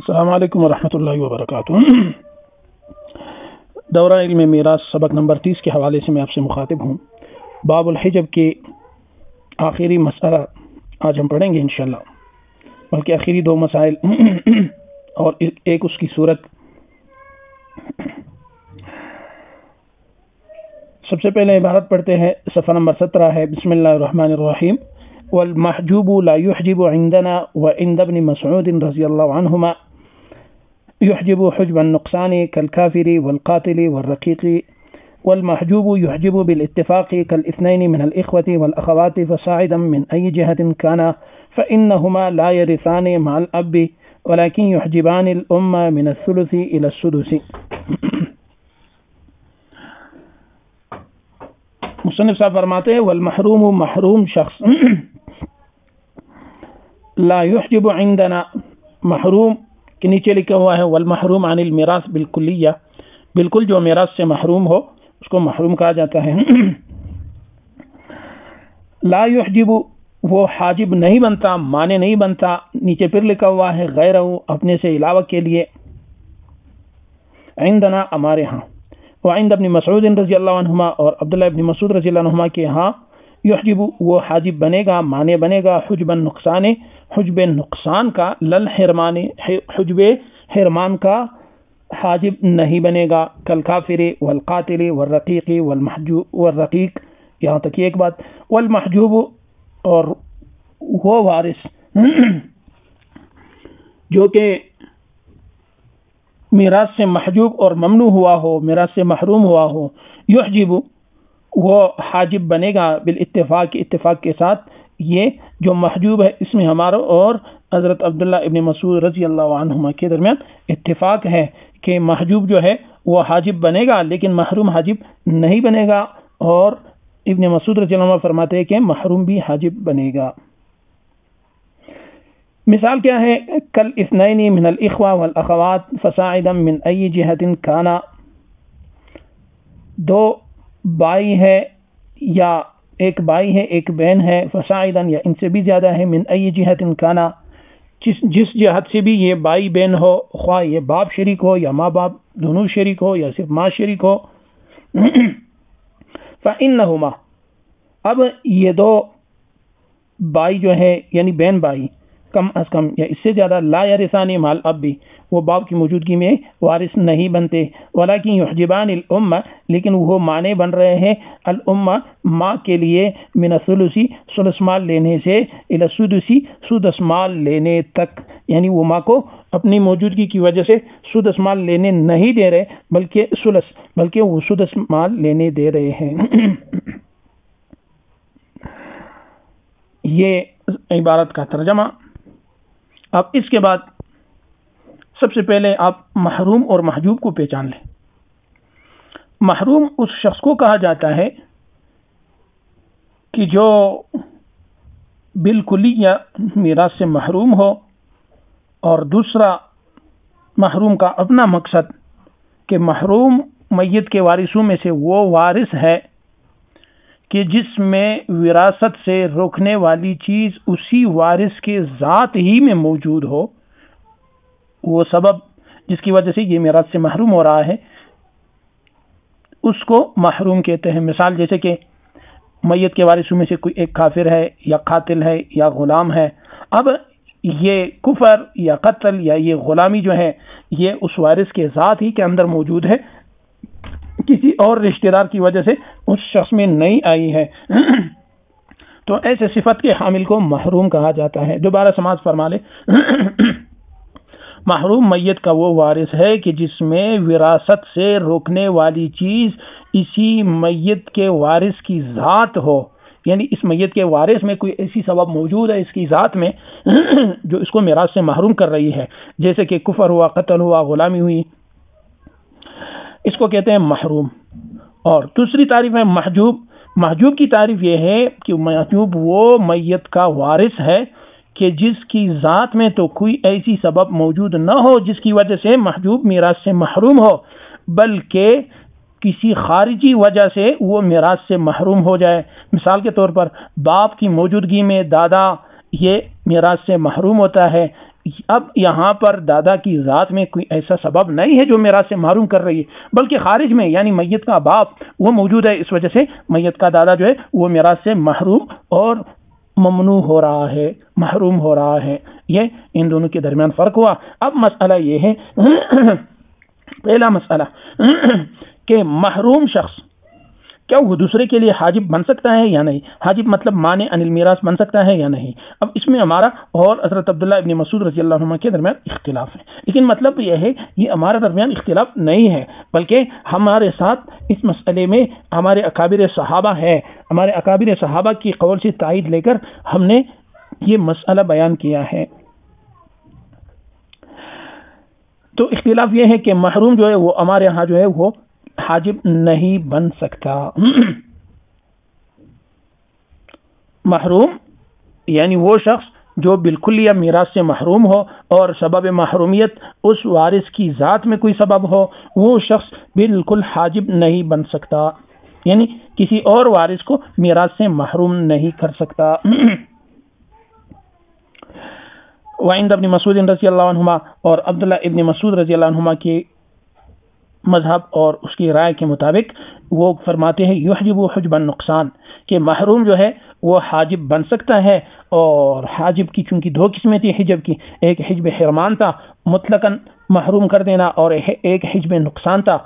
السلام علیکم ورحمۃ اللہ وبرکاتہ۔ دورہ علم میراث سبق نمبر 30 کے حوالے سے میں آپ سے مخاطب ہوں۔ باب الحجب کے آخری مسئلہ آج ہم پڑھیں گے انشاءاللہ، بلکہ آخری دو مسائل اور ایک اس کی صورت۔ سب سے پہلے عبارت پڑھتے ہیں، صفحہ نمبر 17 ہے۔ بسم اللہ الرحمن الرحیم۔ والمحجوب لا يحجب عندنا وعند ابن مسعود رضی اللہ عنہما يحجب حجب النقصان كالكافر والقاتل والرقيق، والمحجوب يحجب بالاتفاق كالاثنين من الإخوة والأخوات فصاعدا من أي جهة كان، فإنهما لا يرثان مع الأب ولكن يحجبان الأم من الثلث إلى السدس۔ مصنف صاحب فرماتے ہیں والمحروم محروم شخص لا يحجب عندنا، محروم کے نیچے لکھا ہوا ہے والمحروم عن المیراث بالکلیہ، بالکل جو میراث سے محروم ہو اس کو محروم کہا جاتا ہے۔ لا يحجب وہ حاجب نہیں بنتا، مانے نہیں بنتا، نیچے پھر لکھا ہوا ہے غیرہ اپنے سے علاوہ کے لیے، عندنا ہمارے ہاں، وعند ابن مسعود رضی اللہ عنہما اور عبداللہ ابن مسعود رضی اللہ عنہما کے ہاں، یحجب وہ حاجب بنے گا، مانے بنے گا، حجب النقصان حجب نقصان کا، للحرمان حجب حرمان کا حاجب نہیں بنے گا، کالکافر والقاتل والرقیق والمحجوب والرقیق، یہاں تک یہ ایک بات۔ والمحجوب اور وہ وارث جو کہ میراث سے محجوب اور ممنوع ہوا ہو، میراث سے محروم ہوا ہو، یحجب وہ حاجب بنے گا بالاتفاق، اتفاق کے ساتھ۔ یہ جو محجوب ہے اس میں ہمارا اور حضرت عبداللہ ابن مسعود رضی اللہ عنہما کے درمیان اتفاق ہے کہ محجوب جو ہے وہ حاجب بنے گا لیکن محروم حاجب نہیں بنے گا، اور ابن مسعود رضی اللہ عنہ فرماتے ہیں کہ محروم بھی حاجب بنے گا۔ مثال کیا ہے؟ کل اثنین من الاخوہ والاخوات فصاعدا من ای جہت کانا، دو بھائی ہے یا ایک بھائی ہے ایک بہن ہے، فصاعدا یا ان سے بھی زیادہ ہے، من ای جہت کانا جس جہت سے بھی یہ بھائی بہن ہو، خواہ یہ باپ شریک ہو یا ماں باپ دونوں شریک ہو یا صرف ماں شریک ہو۔ فإنہما، اب یہ دو بھائی جو ہے یعنی بہن بھائی کم از کم یا اس سے زیادہ، لا یرثان مع الاب، وہ باپ کی موجودگی میں وارث نہیں بنتے، ولکن یحجبان الام، لیکن وہ مانے بن رہے ہیں الام ماں کے لیے، من الثلث ثلث مال لینے سے، الی السدس سدس مال لینے تک، یعنی وہ ماں کو اپنی موجودگی کی وجہ سے سدس مال لینے نہیں دے رہے بلکہ وہ سدس مال لینے دے رہے ہیں۔ یہ عبارت کا ترجمہ۔ اب اس کے بعد سب سے پہلے آپ محروم اور محجوب کو پہچان لیں۔ محروم اس شخص کو کہا جاتا ہے کہ جو بالکلیہ میراث سے محروم ہو، اور دوسرا محروم کا اپنا مقصد کہ محروم میت کے وارثوں میں سے وہ وارث ہے کہ جس میں وراثت سے روکنے والی چیز اسی وارث کے ذات ہی میں موجود ہو، وہ سبب جس کی وجہ سے یہ میراث سے محروم ہو رہا ہے اس کو محروم کہتے ہیں۔ مثال جیسے کہ میت کے وارثوں میں سے کوئی ایک کافر ہے یا قاتل ہے یا غلام ہے، اب یہ کفر یا قتل یا یہ غلامی جو ہے یہ اس وارث کے ذات ہی کے اندر موجود ہے، کسی اور رشتہ دار کی وجہ سے اس شخص میں نہیں آئی ہے، تو ایسے صفت کے حامل کو محروم کہا جاتا ہے۔ دوبارہ سماعت فرما لے۔ محروم میت کا وہ وارث ہے کہ جس میں وراثت سے روکنے والی چیز اسی میت کے وارث کی ذات ہو، یعنی اس میت کے وارث میں کوئی ایسی سبب موجود ہے اس کی ذات میں جو اس کو میراث سے محروم کر رہی ہے، جیسے کہ کفر ہوا، قتل ہوا، غلامی ہوئی، اس کو کہتے ہیں محروم۔ اور دوسری تعریف ہے محجوب۔ محجوب کی تعریف یہ ہے کہ محجوب وہ میت کا وارث ہے کہ جس کی ذات میں تو کوئی ایسی سبب موجود نہ ہو جس کی وجہ سے محجوب میراث سے محروم ہو، بلکہ کسی خارجی وجہ سے وہ میراث سے محروم ہو جائے۔ مثال کے طور پر باپ کی موجودگی میں دادا یہ میراث سے محروم ہوتا ہے، اب یہاں پر دادا کی ذات میں کوئی ایسا سبب نہیں ہے جو میراث سے محروم کر رہی ہے، بلکہ خارج میں یعنی میت کا باپ وہ موجود ہے، اس وجہ سے میت کا دادا جو ہے وہ میراث سے محروم اور ممنوع ہو رہا ہے، محروم ہو رہا ہے۔ یہ ان دونوں کے درمیان فرق ہوا۔ اب مسئلہ یہ ہے پہلا مسئلہ کہ محروم شخص کیا وہ دوسرے کے لیے حاجب بن سکتا ہے یا نہیں؟ حاجب مطلب مانع عن المیراث بن سکتا ہے یا نہیں؟ اب اس میں ہمارا اور حضرت عبداللہ ابن مسعود رضی اللہ عنہ کے درمیان اختلاف ہے، لیکن مطلب یہ ہے یہ ہمارے درمیان اختلاف نہیں ہے، بلکہ ہمارے ساتھ اس مسئلے میں ہمارے اکابر صحابہ ہے، ہمارے اکابر صحابہ کی قول سے تائید لے کر ہم نے یہ مسئلہ بیان کیا ہے۔ تو اختلاف یہ ہے کہ محروم جو ہے وہ ہمارے ہاں جو ہے وہ حاجب نہیں بن سکتا۔ محروم یعنی وہ شخص جو بالکل یا میراث سے محروم ہو اور سبب محرومیت اس وارث کی ذات میں کوئی سبب ہو، وہ شخص بالکل حاجب نہیں بن سکتا، یعنی کسی اور وارث کو میراث سے محروم نہیں کر سکتا۔ وعند ابن مسعود رضی اللہ عنہما، اور عبداللہ ابن مسعود رضی اللہ عنہما کی مذہب اور اس کی رائے کے مطابق وہ فرماتے ہیں یحجب حجب النقصان، کہ محروم جو ہے وہ حاجب بن سکتا ہے، اور حاجب کی چونکہ دو قسمیں تھی حجب کی، ایک حجب حرمان تھا مطلقاً محروم کر دینا، اور ایک حجب نقصان تھا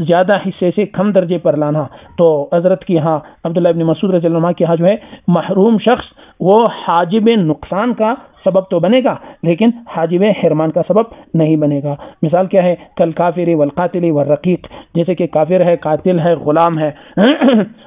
زیادہ حصے سے کم درجے پر لانا۔ تو حضرت کی ہاں عبداللہ ابن مسعود رضی اللہ عنہ کے ہاں جو ہے محروم شخص وہ حاجب نقصان کا سبب تو بنے گا لیکن حاجب حرمان کا سبب نہیں بنے گا۔ مثال کیا ہے؟ کل کافر والقاتل والرقیق، جیسے کہ کافر ہے، قاتل ہے، غلام ہے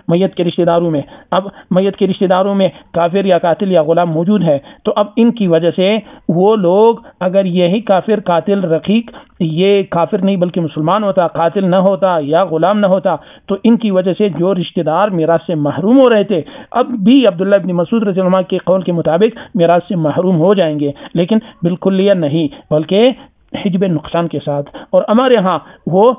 میت کے رشتہ داروں میں۔ اب میت کے رشتہ داروں میں کافر یا قاتل یا غلام موجود ہے، تو اب ان کی وجہ سے وہ لوگ اگر یہی کافر قاتل رقیق یہ کافر نہیں بلکہ مسلمان ہوتا، قاتل نہ ہوتا یا غلام نہ ہوتا، تو ان کی وجہ سے جو رشتہ دار میراث سے محروم ہو رہے تھے اب بھی عبداللہ ابن مسعود رضی اللہ عنہ کے قول کے مطابق میراث سے محروم ہو جائیں گے، لیکن بالکلیہ نہیں بلکہ حجب نقصان کے ساتھ۔ اور ہمارے ہاں وہ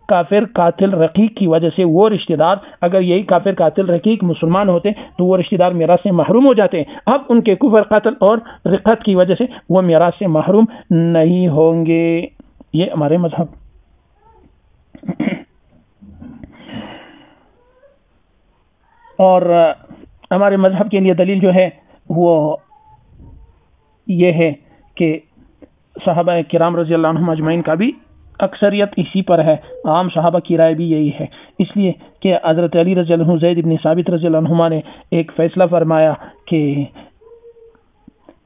کافر قاتل رقیق کی وجہ سے وہ رشتہ دار اگر یہی کافر قاتل رقیق مسلمان ہوتے تو وہ رشتہ دار میراث سے محروم ہو جاتے، اب ان کے کفر قتل اور رقت کی وجہ سے وہ میراث سے محروم نہیں ہوں گے۔ یہ ہمارے مذہب۔ اور ہمارے مذہب کے لیے دلیل جو ہے وہ یہ ہے کہ صحابہ کرام رضی اللہ عنہم اجمعین کا بھی اکثریت اسی پر ہے، عام صحابہ کی رائے بھی یہی ہے، اس لیے کہ حضرت علی رضی اللہ عنہ زید بن ثابت رضی اللہ عنہما نے ایک فیصلہ فرمایا کہ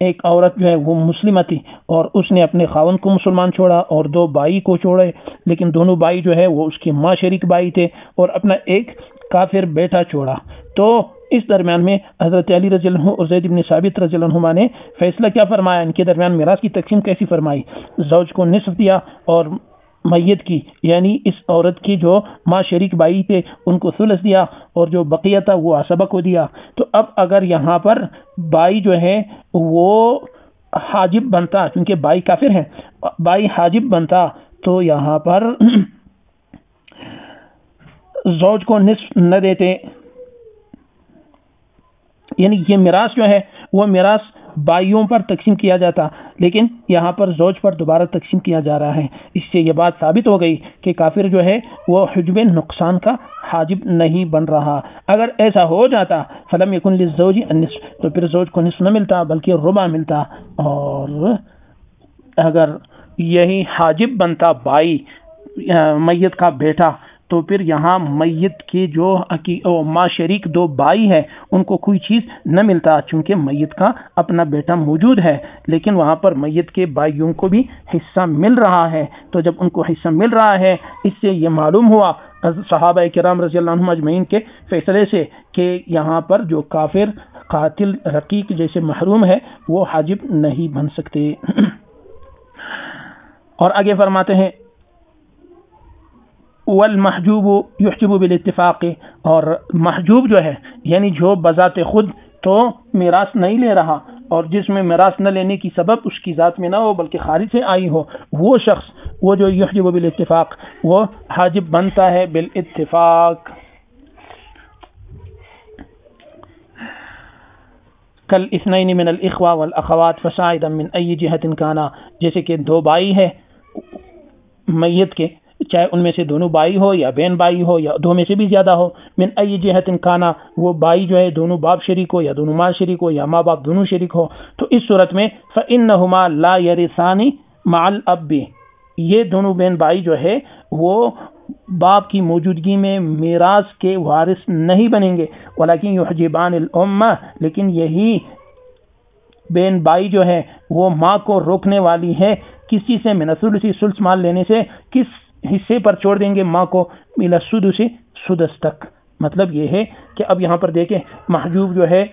ایک عورت جو ہے وہ مسلمہ تھی اور اس نے اپنے خاوند کو مسلمان چھوڑا اور دو بائی کو چھوڑے، لیکن دونوں بائی جو ہے وہ اس کے ماں شریک بائی تھے، اور اپنا ایک کافر بیٹا چھوڑا۔ تو اس درمیان میں حضرت علی رضی اللہ عنہ اور زید بن ثابت رضی اللہ عنہما نے فیصلہ کیا فرمایا؟ ان کے درمیان میراث کی تقسیم کیسی فرمائی؟ زوج کو نصف دیا اور میت کی یعنی اس عورت کی جو ماں شریک بائی تھے ان کو ثلث دیا، اور جو بقیہ تھا وہ عصبہ کو دیا۔ تو اب اگر یہاں پر بائی جو ہے وہ حاجب بنتا، کیونکہ بائی کافر ہے، بائی حاجب بنتا تو یہاں پر زوج کو نصف نہ دیتے، یعنی یہ میراث جو ہے وہ میراث بائیوں پر تقسیم کیا جاتا، لیکن یہاں پر زوج پر دوبارہ تقسیم کیا جا رہا ہے۔ اس سے یہ بات ثابت ہو گئی کہ کافر جو ہے وہ حجب نقصان کا حاجب نہیں بن رہا۔ اگر ایسا ہو جاتا فلم یکن للزوج النصف، تو پھر زوج کو نصف نہ ملتا بلکہ ربع ملتا، اور اگر یہی حاجب بنتا بائی میت کا بیٹا تو پھر یہاں میت کے جو ماں شریک دو بائی ہے ان کو کوئی چیز نہ ملتا، چونکہ میت کا اپنا بیٹا موجود ہے، لیکن وہاں پر میت کے بھائیوں کو بھی حصہ مل رہا ہے۔ تو جب ان کو حصہ مل رہا ہے، اس سے یہ معلوم ہوا صحابہ کرام رضی اللہ عنہم اجمعین کے فیصلے سے کہ یہاں پر جو کافر قاتل رقیق جیسے محروم ہے وہ حاجب نہیں بن سکتے۔ اور آگے فرماتے ہیں والمحجوب یحجب بالاتفاق، اور محجوب جو ہے یعنی جو بذات خود تو میراث نہیں لے رہا اور جس میں میراث نہ لینے کی سبب اس کی ذات میں نہ ہو بلکہ خارج سے آئی ہو، وہ شخص وہ جو یحجب بالاتفاق وہ حاجب بنتا ہے بالاتفاق۔ کل اثنین من الاخوہ والاخوات فصاعدا من ای جہت کانا، جیسے کہ دو بھائی ہے میت کے، چاہے ان میں سے دونوں بھائی ہو یا بہن بھائی ہو یا دو میں سے بھی زیادہ ہو، من ای جہت کانا، وہ بھائی جو ہے دونوں باپ شریک ہو یا دونوں ماں شریک ہو یا ماں باپ دونوں شریک ہو، تو اس صورت میں فإنہما لا یرثان مع الاب، یہ دونوں بہن بھائی جو ہے وہ باپ کی موجودگی میں میراث کے وارث نہیں بنیں گے، ولکن یحجبان الامہ، لیکن یہی بہن بھائی جو ہے وہ ماں کو روکنے والی ہے کسی سے من الثلث ثلث مال لینے سے، کس حصے پر چھوڑ دیں گے ماں کو، الی السدس سدس تک۔ مطلب یہ ہے کہ اب یہاں پر دیکھیں محجوب جو ہے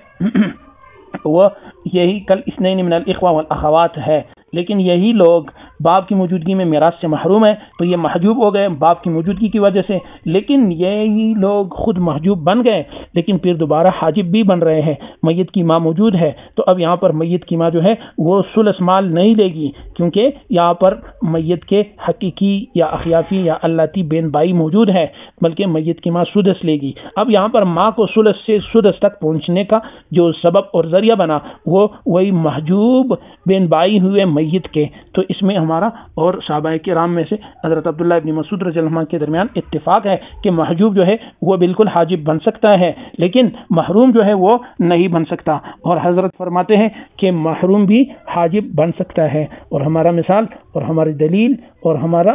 وہ یہی کل اثنین من الاخوہ والاخوات ہے، لیکن یہی لوگ باپ کی موجودگی میں میراث سے محروم ہیں، تو یہ محجوب ہو گئے باپ کی موجودگی کی وجہ سے، لیکن یہی لوگ خود محجوب بن گئے لیکن پھر دوبارہ حاجب بھی بن رہے ہیں، میت کی ماں موجود ہے، تو اب یہاں پر میت کی ماں جو ہے وہ ثلث مال نہیں لے گی، کیونکہ یہاں پر میت کے حقیقی یا اخیافی یا اللاتی بہن بھائی موجود ہے، بلکہ میت کی ماں سدس لے گی۔ اب یہاں پر ماں کو ثلث سے سدس تک پہنچنے کا جو سبب اور ذریعہ بنا وہ وہی محجوب بہن بھائی ہوئے میت کے، تو اس میں ہمارا اور صحابہ کرام میں سے حضرت عبداللہ ابن مسعود رضی اللہ عنہ کے درمیان اتفاق ہے کہ محجوب جو ہے وہ بالکل حاجب بن سکتا ہے، لیکن محروم جو ہے وہ نہیں بن سکتا، اور حضرت فرماتے ہیں کہ محروم بھی حاجب بن سکتا ہے، اور ہمارا مثال اور ہماری دلیل اور ہمارا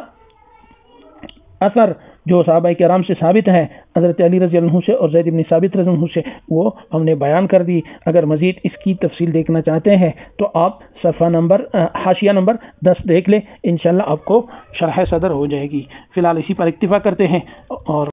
اثر جو صحابہ کرام سے ثابت ہے، حضرت علی رضی اللہ عنہ سے اور زید بن ثابت رضی اللہ عنہ سے، وہ ہم نے بیان کر دی۔ اگر مزید اس کی تفصیل دیکھنا چاہتے ہیں تو آپ صفحہ نمبر حاشیہ نمبر 10 دیکھ لیں، انشاءاللہ آپ کو شرح صدر ہو جائے گی۔ فی الحال اسی پر اکتفا کرتے ہیں، اور